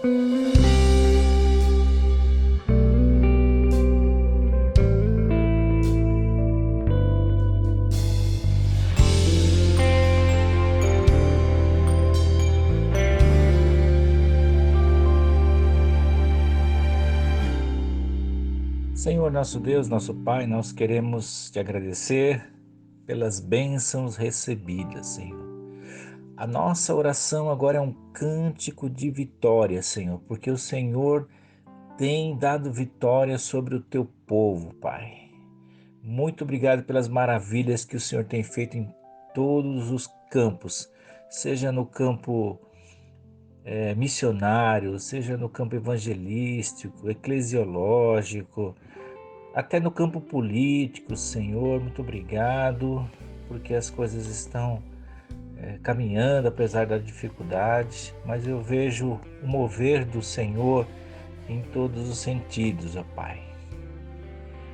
Senhor, nosso Deus, nosso Pai, nós queremos te agradecer pelas bênçãos recebidas, Senhor. A nossa oração agora é um cântico de vitória, Senhor, porque o Senhor tem dado vitória sobre o teu povo, Pai. Muito obrigado pelas maravilhas que o Senhor tem feito em todos os campos, seja no campo missionário, seja no campo evangelístico, eclesiológico, até no campo político, Senhor. Muito obrigado, porque as coisas estão caminhando apesar da dificuldade, mas eu vejo o mover do Senhor em todos os sentidos, ó Pai.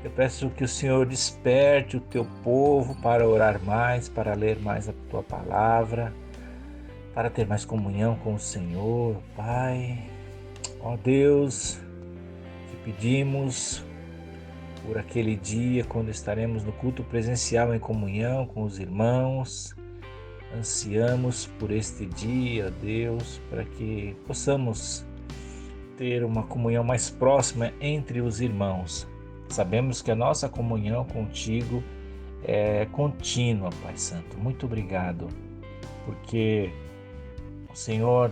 Eu peço que o Senhor desperte o teu povo para orar mais, para ler mais a tua palavra, para ter mais comunhão com o Senhor, Pai. Ó Deus, te pedimos por aquele dia quando estaremos no culto presencial em comunhão com os irmãos. Ansiamos por este dia, Deus, para que possamos ter uma comunhão mais próxima entre os irmãos. Sabemos que a nossa comunhão contigo é contínua, Pai Santo. Muito obrigado, porque o Senhor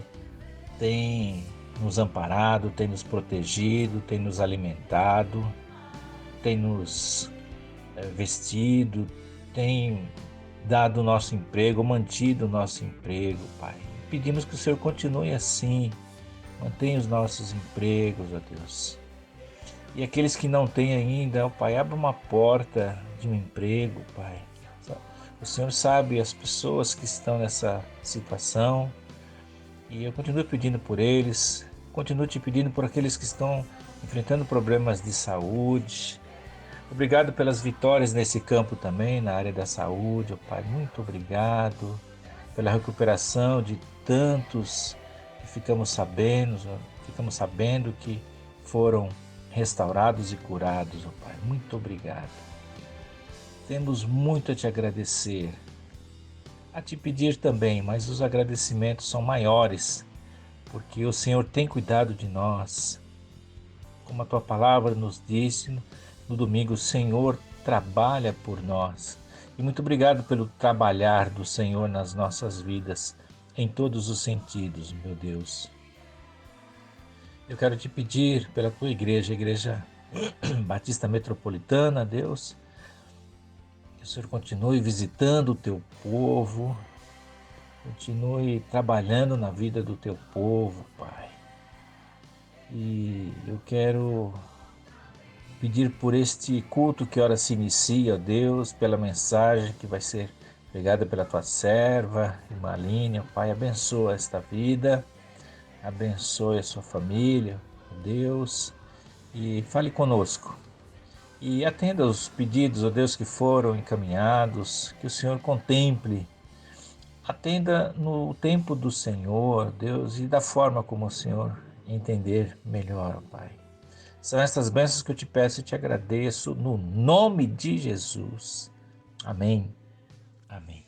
tem nos amparado, tem nos protegido, tem nos alimentado, tem nos vestido, tem dado o nosso emprego, mantido o nosso emprego, Pai. Pedimos que o Senhor continue assim, mantenha os nossos empregos, ó Deus. E aqueles que não têm ainda, ó Pai, abra uma porta de um emprego, Pai. O Senhor sabe as pessoas que estão nessa situação e eu continuo pedindo por eles, continuo te pedindo por aqueles que estão enfrentando problemas de saúde. Obrigado pelas vitórias nesse campo também, na área da saúde, ó Pai. Muito obrigado pela recuperação de tantos que ficamos sabendo que foram restaurados e curados, ó Pai. Muito obrigado. Temos muito a te agradecer, a te pedir também, mas os agradecimentos são maiores, porque o Senhor tem cuidado de nós. Como a tua palavra nos disse no domingo, o Senhor trabalha por nós. E muito obrigado pelo trabalhar do Senhor nas nossas vidas, em todos os sentidos, meu Deus. Eu quero te pedir pela tua igreja, a Igreja Batista Metropolitana, Deus, que o Senhor continue visitando o teu povo, continue trabalhando na vida do teu povo, Pai. E eu quero pedir por este culto que ora se inicia, ó Deus, pela mensagem que vai ser pregada pela tua serva, irmã Aline, ó Pai, abençoa esta vida, abençoe a sua família, ó Deus, e fale conosco. E atenda os pedidos, ó Deus, que foram encaminhados, que o Senhor contemple, atenda no tempo do Senhor, Deus, e da forma como o Senhor entender melhor, ó Pai. São essas bênçãos que eu te peço e te agradeço no nome de Jesus. Amém. Amém.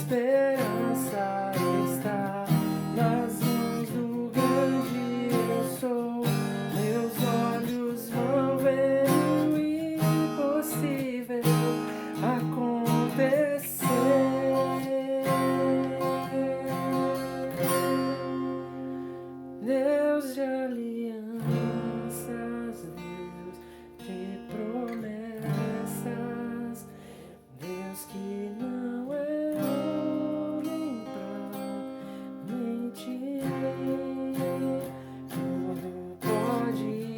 esperança está nas mãos do grande eu sou. Meus olhos vão ver o impossível acontecer. Deus de alianças, Deus de promessas, Deus que não é homem pra mentir. Tudo pode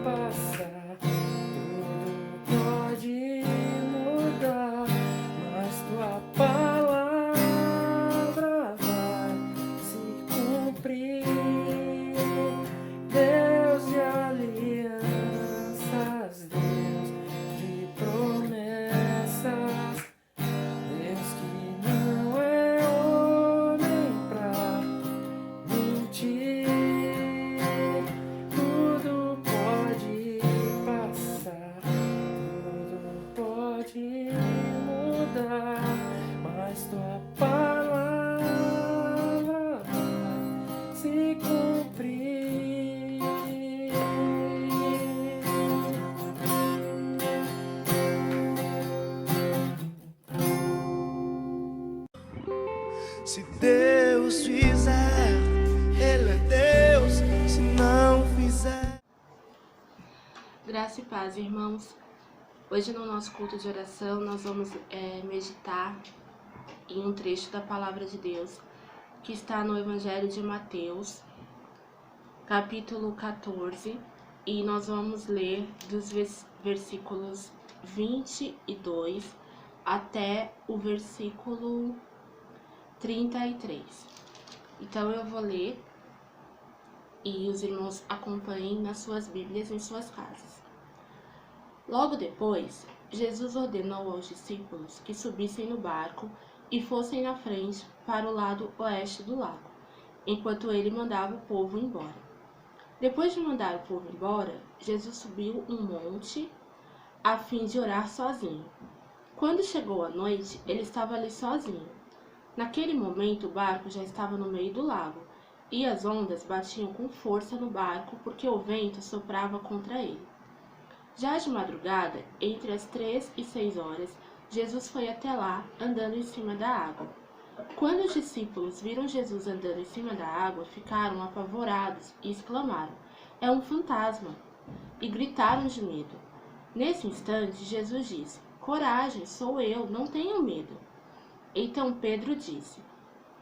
passar, tudo pode mudar, mas tua palavra vai se cumprir. Deus de alianças, Deus de promessas, Deus que não é homem pra mentir. Tudo pode passar, tudo pode mudar, mas tua palavra vai se cumprir. Se Deus fizer, Ele é Deus. Se não fizer. Graça e paz, irmãos. Hoje no nosso culto de oração nós vamos meditar em um trecho da Palavra de Deus que está no Evangelho de Mateus, capítulo 14, e nós vamos ler dos versículos 22 até o versículo 33. Então eu vou ler e os irmãos acompanhem nas suas Bíblias em suas casas. Logo depois, Jesus ordenou aos discípulos que subissem no barco e fossem na frente para o lado oeste do lago, enquanto ele mandava o povo embora. Depois de mandar o povo embora, Jesus subiu um monte a fim de orar sozinho. Quando chegou a noite, ele estava ali sozinho. Naquele momento, o barco já estava no meio do lago, e as ondas batiam com força no barco porque o vento soprava contra ele. Já de madrugada, entre as 3 e 6 horas, Jesus foi até lá, andando em cima da água. Quando os discípulos viram Jesus andando em cima da água, ficaram apavorados e exclamaram: "É um fantasma!" E gritaram de medo. Nesse instante, Jesus disse: "Coragem, sou eu, não tenham medo." Então Pedro disse: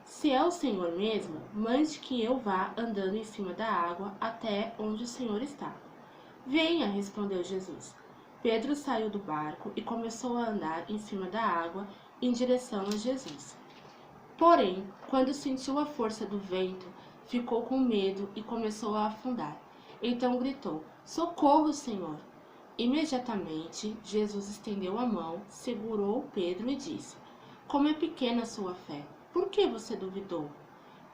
"Se é o Senhor mesmo, mande que eu vá andando em cima da água até onde o Senhor está." "Venha", respondeu Jesus. Pedro saiu do barco e começou a andar em cima da água em direção a Jesus. Porém, quando sentiu a força do vento, ficou com medo e começou a afundar. Então gritou: "Socorro, Senhor!" Imediatamente, Jesus estendeu a mão, segurou Pedro e disse: "Como é pequena a sua fé! Por que você duvidou?"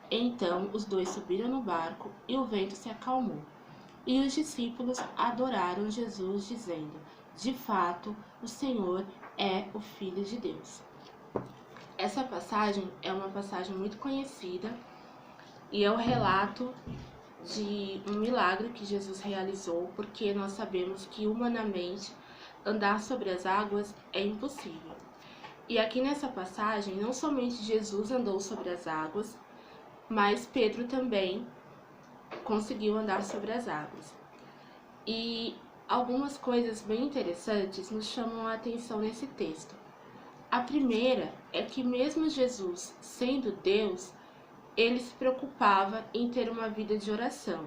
Então os dois subiram no barco e o vento se acalmou. E os discípulos adoraram Jesus, dizendo: "De fato, o Senhor é o Filho de Deus." Essa passagem é uma passagem muito conhecida e é o relato de um milagre que Jesus realizou, porque nós sabemos que humanamente andar sobre as águas é impossível. E aqui nessa passagem, não somente Jesus andou sobre as águas, mas Pedro também conseguiu andar sobre as águas. E algumas coisas bem interessantes nos chamam a atenção nesse texto. A primeira é que mesmo Jesus sendo Deus, ele se preocupava em ter uma vida de oração.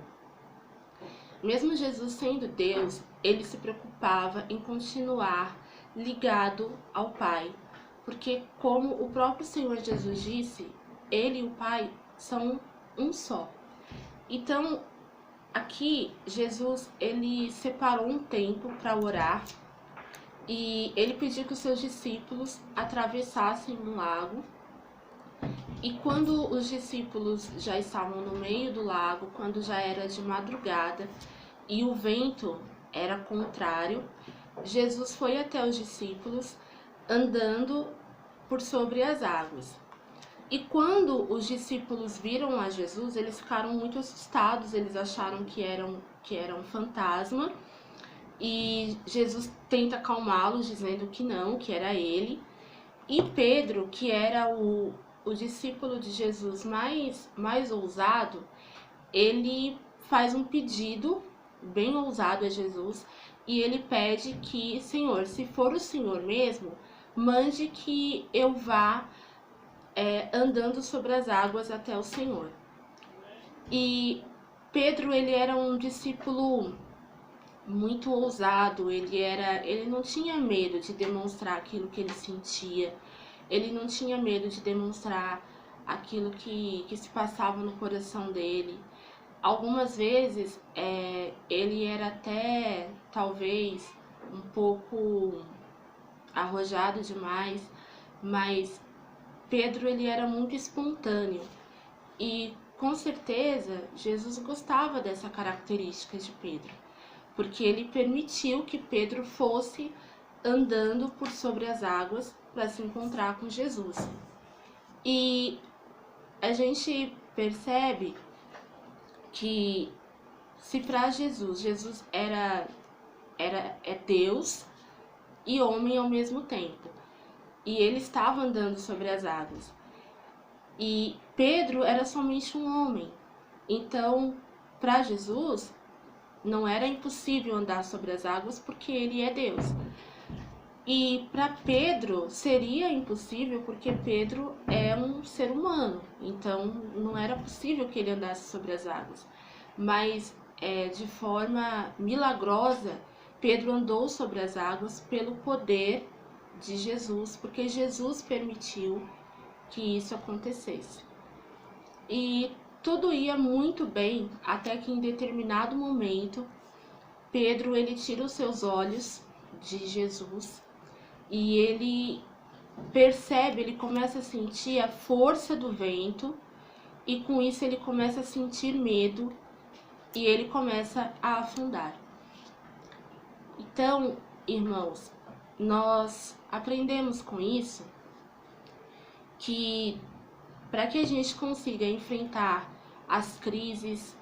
Mesmo Jesus sendo Deus, ele se preocupava em continuar ligado ao Pai, porque como o próprio Senhor Jesus disse, ele e o Pai são um só. Então, aqui Jesus ele separou um tempo para orar e ele pediu que os seus discípulos atravessassem um lago. E quando os discípulos já estavam no meio do lago, quando já era de madrugada e o vento era contrário, Jesus foi até os discípulos andando por sobre as águas. E quando os discípulos viram a Jesus, eles ficaram muito assustados, eles acharam que era um fantasma. E Jesus tenta acalmá-los, dizendo que não, que era ele. E Pedro, que era o discípulo de Jesus mais ousado, ele faz um pedido bem ousado a Jesus, e ele pede que, Senhor, se for o Senhor mesmo, mande que eu vá andando sobre as águas até o Senhor. E Pedro, ele era um discípulo muito ousado, ele não tinha medo de demonstrar aquilo que ele sentia, ele não tinha medo de demonstrar aquilo que se passava no coração dele. Algumas vezes ele era até talvez um pouco arrojado demais, mas Pedro, ele era muito espontâneo, e com certeza Jesus gostava dessa característica de Pedro, porque ele permitiu que Pedro fosse andando por sobre as águas para se encontrar com Jesus. E a gente percebe que se para Jesus é Deus e homem ao mesmo tempo, e ele estava andando sobre as águas, e Pedro era somente um homem, então para Jesus não era impossível andar sobre as águas porque ele é Deus. E para Pedro seria impossível porque Pedro é um ser humano, então não era possível que ele andasse sobre as águas. Mas de forma milagrosa, Pedro andou sobre as águas pelo poder de Jesus, porque Jesus permitiu que isso acontecesse. E tudo ia muito bem, até que em determinado momento, Pedro, ele tira os seus olhos de Jesus e ele percebe, ele começa a sentir a força do vento, e com isso ele começa a sentir medo e ele começa a afundar. Então, irmãos, nós aprendemos com isso que para que a gente consiga enfrentar as crises,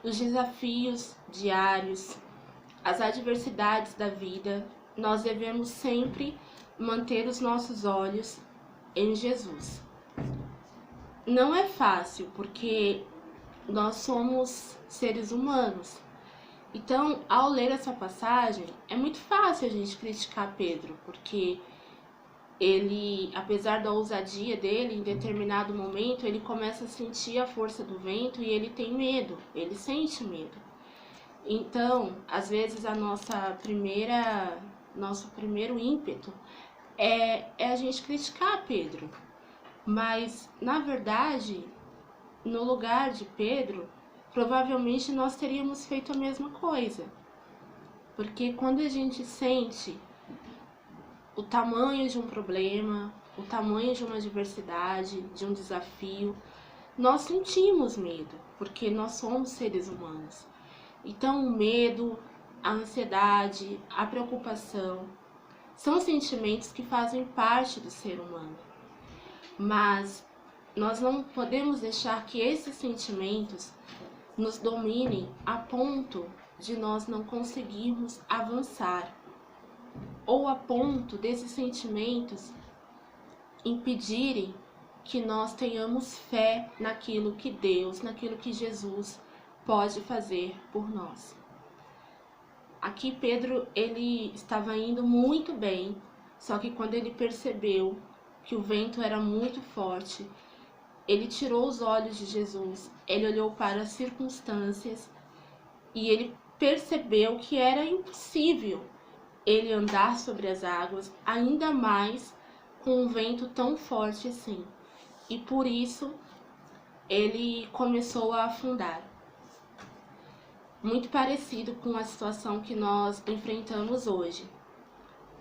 os desafios diários, as adversidades da vida, nós devemos sempre manter os nossos olhos em Jesus. Não é fácil, porque nós somos seres humanos. Então, ao ler essa passagem, é muito fácil a gente criticar Pedro, porque ele, apesar da ousadia dele, em determinado momento, ele começa a sentir a força do vento e ele tem medo, ele sente medo. Então, às vezes, nosso primeiro ímpeto é a gente criticar Pedro. Mas, na verdade, no lugar de Pedro, provavelmente nós teríamos feito a mesma coisa. Porque quando a gente sente o tamanho de um problema, o tamanho de uma adversidade, de um desafio, nós sentimos medo, porque nós somos seres humanos. Então, o medo, a ansiedade, a preocupação são sentimentos que fazem parte do ser humano. Mas nós não podemos deixar que esses sentimentos nos dominem a ponto de nós não conseguirmos avançar, ou a ponto desses sentimentos impedirem que nós tenhamos fé naquilo que Deus, naquilo que Jesus pode fazer por nós. Aqui Pedro, ele estava indo muito bem, só que quando ele percebeu que o vento era muito forte, ele tirou os olhos de Jesus, ele olhou para as circunstâncias e ele percebeu que era impossível ele andar sobre as águas, ainda mais com um vento tão forte assim. E por isso ele começou a afundar. Muito parecido com a situação que nós enfrentamos hoje.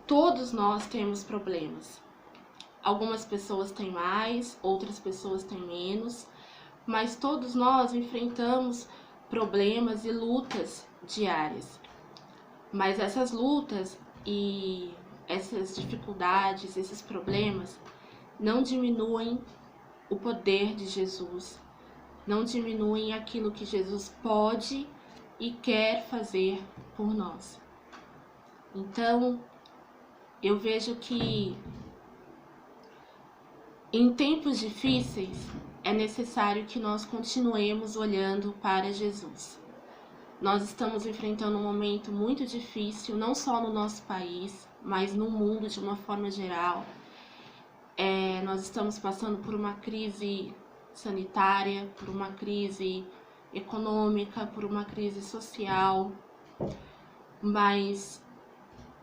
Todos nós temos problemas. Algumas pessoas têm mais, outras pessoas têm menos, mas todos nós enfrentamos problemas e lutas diárias. Mas essas lutas e essas dificuldades, esses problemas, não diminuem o poder de Jesus, não diminuem aquilo que Jesus pode e quer fazer por nós. Então, eu vejo que em tempos difíceis é necessário que nós continuemos olhando para Jesus. Nós estamos enfrentando um momento muito difícil, não só no nosso país, mas no mundo de uma forma geral. Nós estamos passando por uma crise sanitária, por uma crise econômica, por uma crise social, mas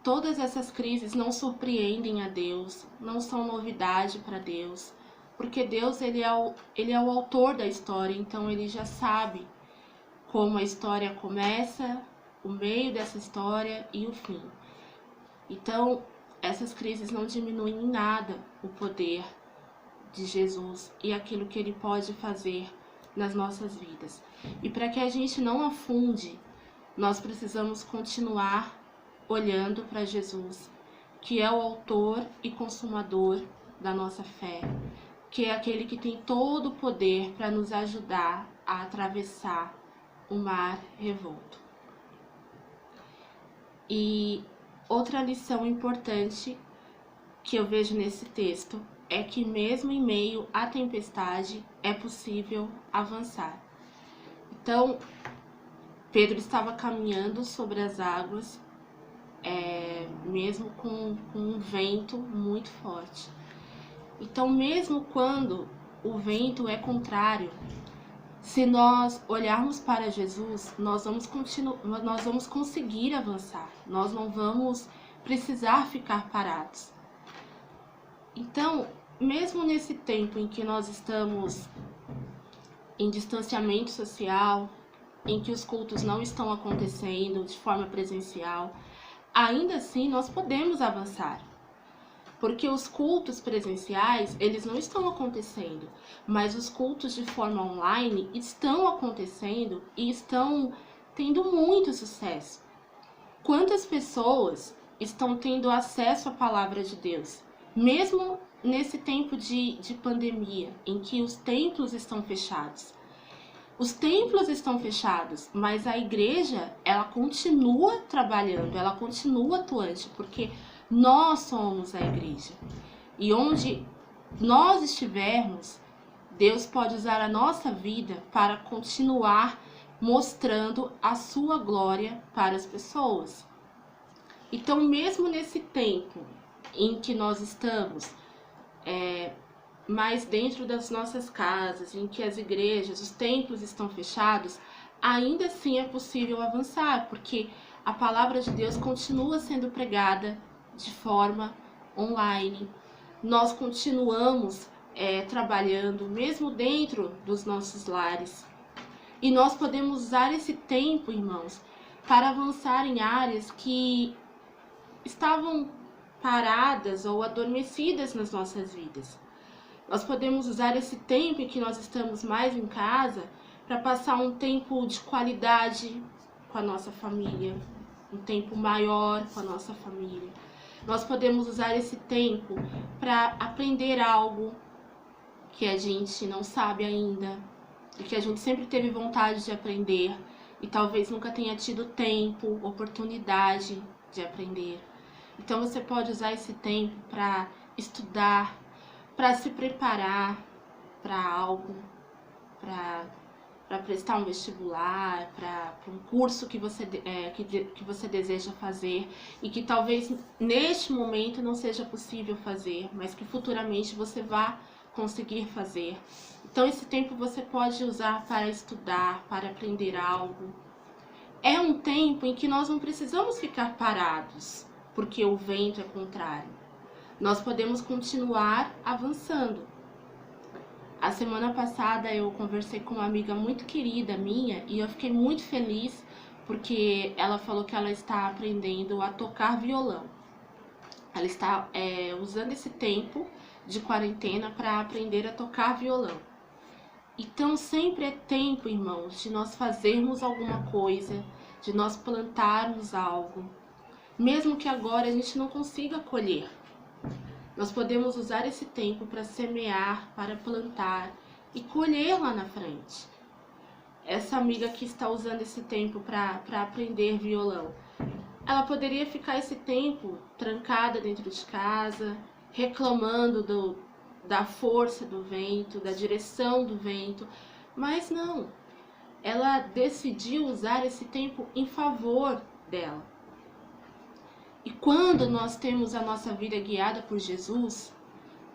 todas essas crises não surpreendem a Deus, não são novidade para Deus, porque Deus ele é o autor da história, então ele já sabe como a história começa, o meio dessa história e o fim. Então, essas crises não diminuem em nada o poder de Jesus e aquilo que ele pode fazer nas nossas vidas. E para que a gente não afunde, nós precisamos continuar olhando para Jesus, que é o autor e consumador da nossa fé, que é aquele que tem todo o poder para nos ajudar a atravessar o mar revolto. E outra lição importante que eu vejo nesse texto é que mesmo em meio à tempestade é possível avançar. Então, Pedro estava caminhando sobre as águas, mesmo com um vento muito forte. Então, mesmo quando o vento é contrário, se nós olharmos para Jesus, nós vamos conseguir avançar, nós não vamos precisar ficar parados. Então, mesmo nesse tempo em que nós estamos em distanciamento social, em que os cultos não estão acontecendo de forma presencial, ainda assim nós podemos avançar. Porque os cultos presenciais, eles não estão acontecendo, mas os cultos de forma online estão acontecendo e estão tendo muito sucesso. Quantas pessoas estão tendo acesso à palavra de Deus? Mesmo nesse tempo de pandemia, em que os templos estão fechados. Os templos estão fechados, mas a igreja, ela continua trabalhando, ela continua atuante, porque nós somos a igreja. E onde nós estivermos, Deus pode usar a nossa vida para continuar mostrando a sua glória para as pessoas. Então, mesmo nesse tempo em que nós estamos mais dentro das nossas casas, em que as igrejas, os templos estão fechados, ainda assim é possível avançar, porque a palavra de Deus continua sendo pregada de forma online. Nós continuamos trabalhando, mesmo dentro dos nossos lares. E nós podemos usar esse tempo, irmãos, para avançar em áreas que estavam paradas ou adormecidas nas nossas vidas. Nós podemos usar esse tempo em que nós estamos mais em casa para passar um tempo de qualidade com a nossa família, um tempo maior com a nossa família. Nós podemos usar esse tempo para aprender algo que a gente não sabe ainda e que a gente sempre teve vontade de aprender e talvez nunca tenha tido tempo, oportunidade de aprender. Então você pode usar esse tempo para estudar, para se preparar para algo, para prestar um vestibular, para um curso que você deseja fazer e que talvez neste momento não seja possível fazer, mas que futuramente você vá conseguir fazer. Então esse tempo você pode usar para estudar, para aprender algo. É um tempo em que nós não precisamos ficar parados, porque o vento é contrário. Nós podemos continuar avançando. A semana passada eu conversei com uma amiga muito querida minha e eu fiquei muito feliz porque ela falou que ela está aprendendo a tocar violão. Ela está usando esse tempo de quarentena para aprender a tocar violão. Então sempre é tempo, irmãos, de nós fazermos alguma coisa, de nós plantarmos algo, mesmo que agora a gente não consiga colher. Nós podemos usar esse tempo para semear, para plantar e colher lá na frente. Essa amiga que está usando esse tempo para aprender violão, ela poderia ficar esse tempo trancada dentro de casa, reclamando da força do vento, da direção do vento, mas não. Ela decidiu usar esse tempo em favor dela. E quando nós temos a nossa vida guiada por Jesus,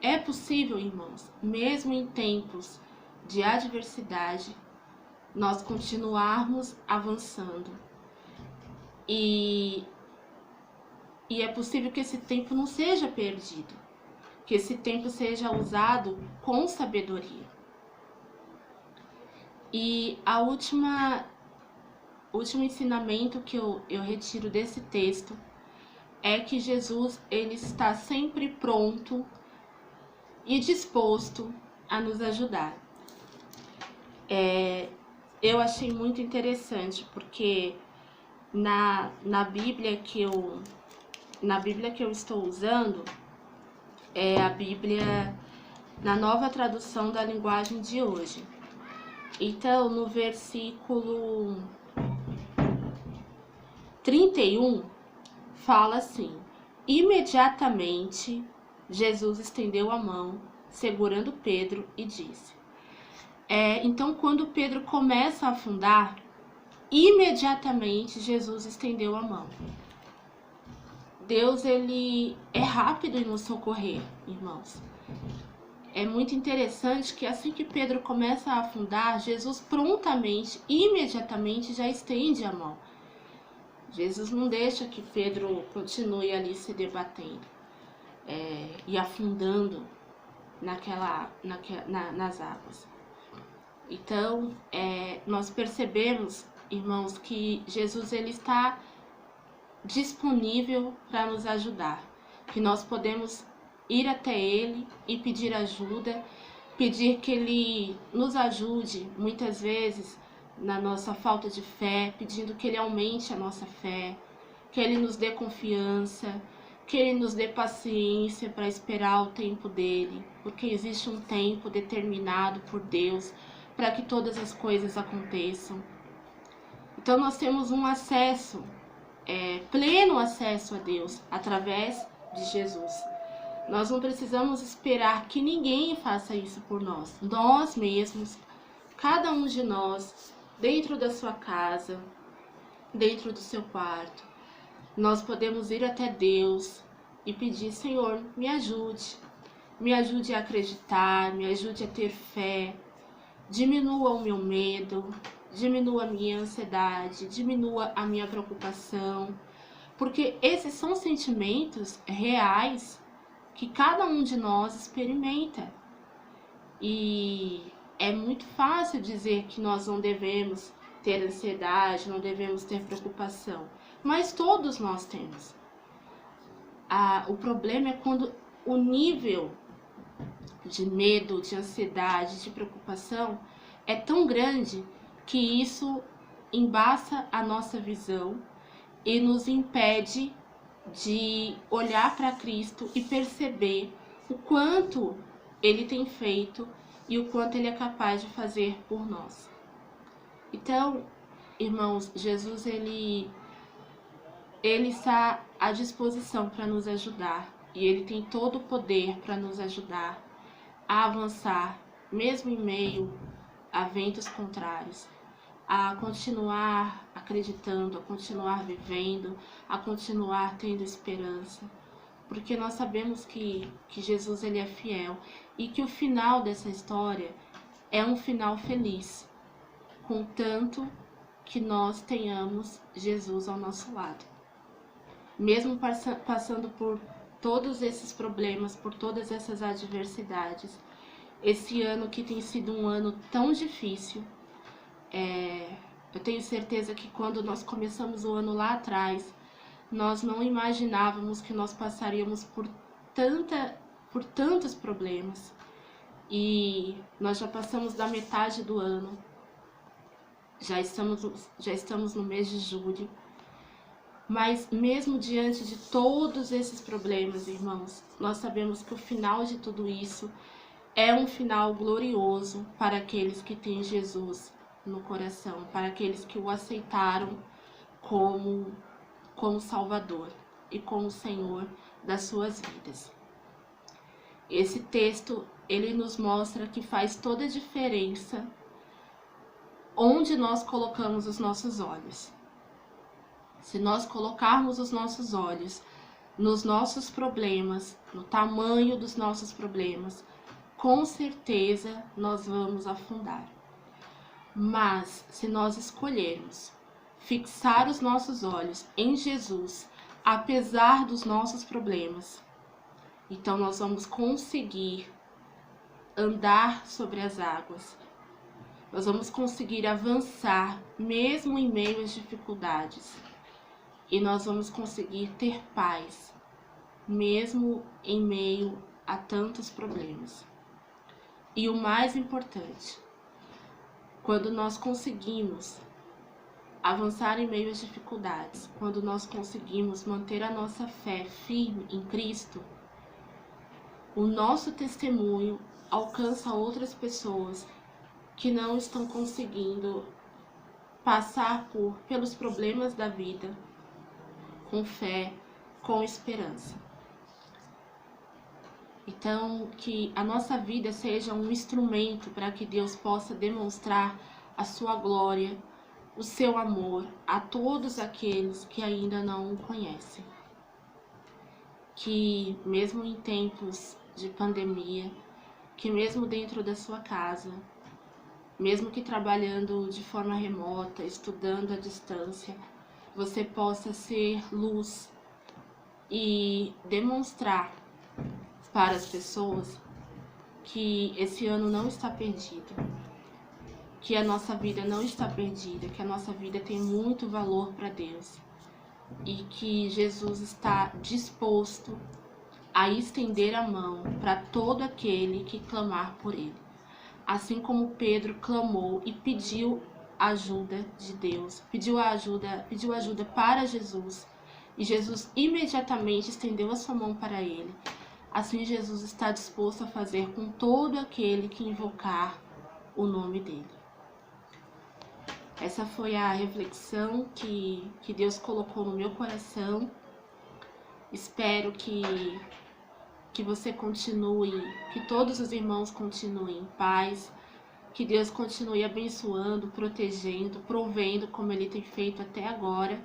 é possível, irmãos, mesmo em tempos de adversidade, nós continuarmos avançando. E é possível que esse tempo não seja perdido, que esse tempo seja usado com sabedoria. E o último ensinamento que eu retiro desse texto é que Jesus, ele está sempre pronto e disposto a nos ajudar. Eu achei muito interessante, porque na Bíblia que eu estou usando, é a Bíblia na Nova Tradução da Linguagem de Hoje. Então, no versículo 31, fala assim: imediatamente Jesus estendeu a mão, segurando Pedro, e disse. Então, quando Pedro começa a afundar, imediatamente Jesus estendeu a mão. Deus, ele é rápido em nos socorrer, irmãos. É muito interessante que assim que Pedro começa a afundar, Jesus prontamente, imediatamente já estende a mão. Jesus não deixa que Pedro continue ali se debatendo e afundando nas águas. Então, nós percebemos, irmãos, que Jesus, ele está disponível para nos ajudar, que nós podemos ir até ele e pedir ajuda, pedir que ele nos ajude, muitas vezes, na nossa falta de fé, pedindo que ele aumente a nossa fé, que ele nos dê confiança, que ele nos dê paciência para esperar o tempo dele, porque existe um tempo determinado por Deus para que todas as coisas aconteçam. Então nós temos um acesso, pleno acesso a Deus, através de Jesus. Nós não precisamos esperar que ninguém faça isso por nós. Nós mesmos, cada um de nós, dentro da sua casa, dentro do seu quarto, nós podemos ir até Deus e pedir: Senhor, me ajude a acreditar, me ajude a ter fé, diminua o meu medo, diminua a minha ansiedade, diminua a minha preocupação, porque esses são sentimentos reais que cada um de nós experimenta. E é muito fácil dizer que nós não devemos ter ansiedade, não devemos ter preocupação, mas todos nós temos. O problema é quando o nível de medo, de ansiedade, de preocupação é tão grande que isso embaça a nossa visão e nos impede de olhar para Cristo e perceber o quanto Ele tem feito e o quanto Ele é capaz de fazer por nós. Então, irmãos, Jesus, Ele está à disposição para nos ajudar, e Ele tem todo o poder para nos ajudar a avançar, mesmo em meio a ventos contrários, a continuar acreditando, a continuar vivendo, a continuar tendo esperança, porque nós sabemos que Jesus, ele é fiel, e que o final dessa história é um final feliz, contanto que nós tenhamos Jesus ao nosso lado. Mesmo passando por todos esses problemas, por todas essas adversidades, esse ano que tem sido um ano tão difícil, eu tenho certeza que quando nós começamos o ano lá atrás, nós não imaginávamos que nós passaríamos por tantos problemas. E nós já passamos da metade do ano, já estamos no mês de julho, Mas mesmo diante de todos esses problemas, irmãos, nós sabemos que o final de tudo isso é um final glorioso para aqueles que têm Jesus no coração, para aqueles que o aceitaram como Salvador e como Senhor das suas vidas. Esse texto, ele nos mostra que faz toda a diferença onde nós colocamos os nossos olhos. Se nós colocarmos os nossos olhos nos nossos problemas, no tamanho dos nossos problemas, com certeza nós vamos afundar. Mas se nós escolhermos fixar os nossos olhos em Jesus, apesar dos nossos problemas, então nós vamos conseguir andar sobre as águas. Nós vamos conseguir avançar mesmo em meio às dificuldades. E nós vamos conseguir ter paz, mesmo em meio a tantos problemas. E o mais importante, quando nós conseguimos avançar em meio às dificuldades, quando nós conseguimos manter a nossa fé firme em Cristo, o nosso testemunho alcança outras pessoas que não estão conseguindo passar pelos problemas da vida com fé, com esperança. Então, que a nossa vida seja um instrumento para que Deus possa demonstrar a sua glória, o seu amor a todos aqueles que ainda não o conhecem. Que mesmo em tempos de pandemia, que mesmo dentro da sua casa, mesmo que trabalhando de forma remota, estudando à distância, você possa ser luz e demonstrar para as pessoas que esse ano não está perdido, que a nossa vida não está perdida, que a nossa vida tem muito valor para Deus e que Jesus está disposto a estender a mão para todo aquele que clamar por Ele. Assim como Pedro clamou e pediu ajuda de Deus, pediu ajuda para Jesus, e Jesus imediatamente estendeu a sua mão para ele. Assim Jesus está disposto a fazer com todo aquele que invocar o nome dele. Essa foi a reflexão que Deus colocou no meu coração. Espero que você continue, que todos os irmãos continuem em paz, que Deus continue abençoando, protegendo, provendo como Ele tem feito até agora.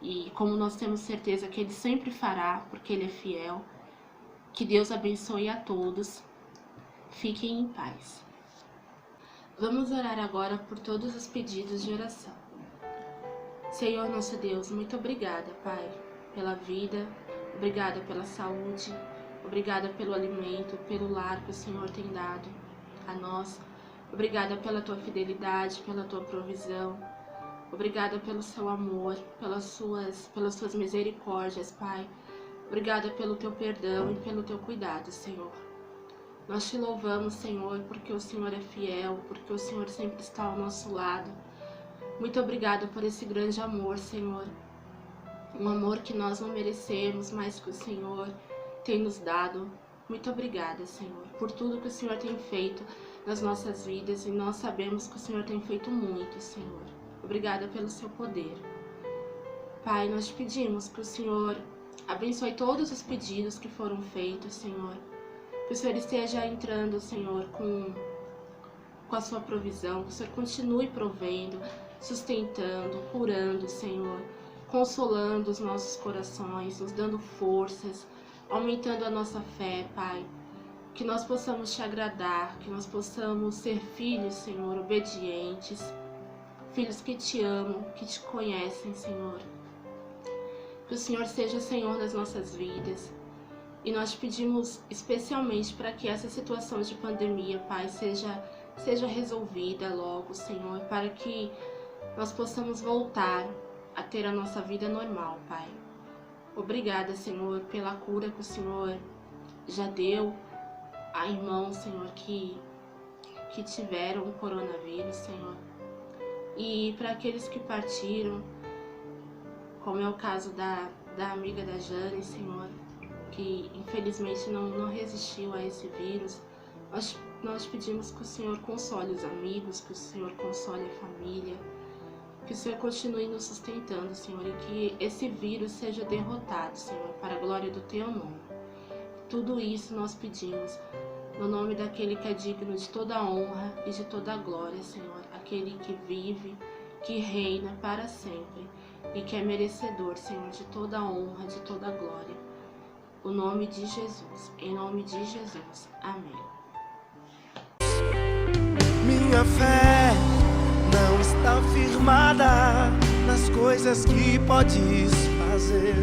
E como nós temos certeza que Ele sempre fará, porque Ele é fiel. Que Deus abençoe a todos. Fiquem em paz. Vamos orar agora por todos os pedidos de oração. Senhor nosso Deus, muito obrigada, Pai, pela vida. Obrigada pela saúde. Obrigada pelo alimento, pelo lar que o Senhor tem dado a nós. Obrigada pela tua fidelidade, pela tua provisão. Obrigada pelo seu amor, pelas suas misericórdias, Pai. Obrigada pelo teu perdão e pelo teu cuidado, Senhor. Nós te louvamos, Senhor, porque o Senhor é fiel, porque o Senhor sempre está ao nosso lado. Muito obrigada por esse grande amor, Senhor. Um amor que nós não merecemos, mas que o Senhor tem nos dado. Muito obrigada, Senhor, por tudo que o Senhor tem feito nas nossas vidas, e nós sabemos que o Senhor tem feito muito, Senhor. Obrigada pelo seu poder. Pai, nós te pedimos que o Senhor abençoe todos os pedidos que foram feitos, Senhor. Que o Senhor esteja entrando, Senhor, com a sua provisão. Que o Senhor continue provendo, sustentando, curando, Senhor. Consolando os nossos corações, nos dando forças, aumentando a nossa fé, Pai. Que nós possamos te agradar, que nós possamos ser filhos, Senhor, obedientes. Filhos que te amam, que te conhecem, Senhor. Que o Senhor seja Senhor das nossas vidas. E nós te pedimos especialmente para que essa situação de pandemia, Pai, seja resolvida logo, Senhor, para que nós possamos voltar a ter a nossa vida normal, Pai. Obrigada, Senhor, pela cura que o Senhor já deu a irmãos, Senhor, que tiveram o coronavírus, Senhor. E para aqueles que partiram, como é o caso da amiga da Jane, Senhor, que infelizmente não resistiu a esse vírus. Nós pedimos que o Senhor console os amigos, que o Senhor console a família, que o Senhor continue nos sustentando, Senhor, e que esse vírus seja derrotado, Senhor, para a glória do Teu nome. Tudo isso nós pedimos no nome daquele que é digno de toda a honra e de toda a glória, Senhor, aquele que vive, que reina para sempre e que é merecedor, Senhor, de toda a honra, de toda a glória. O nome de Jesus, em nome de Jesus. Amém. Minha fé não está firmada nas coisas que podes fazer.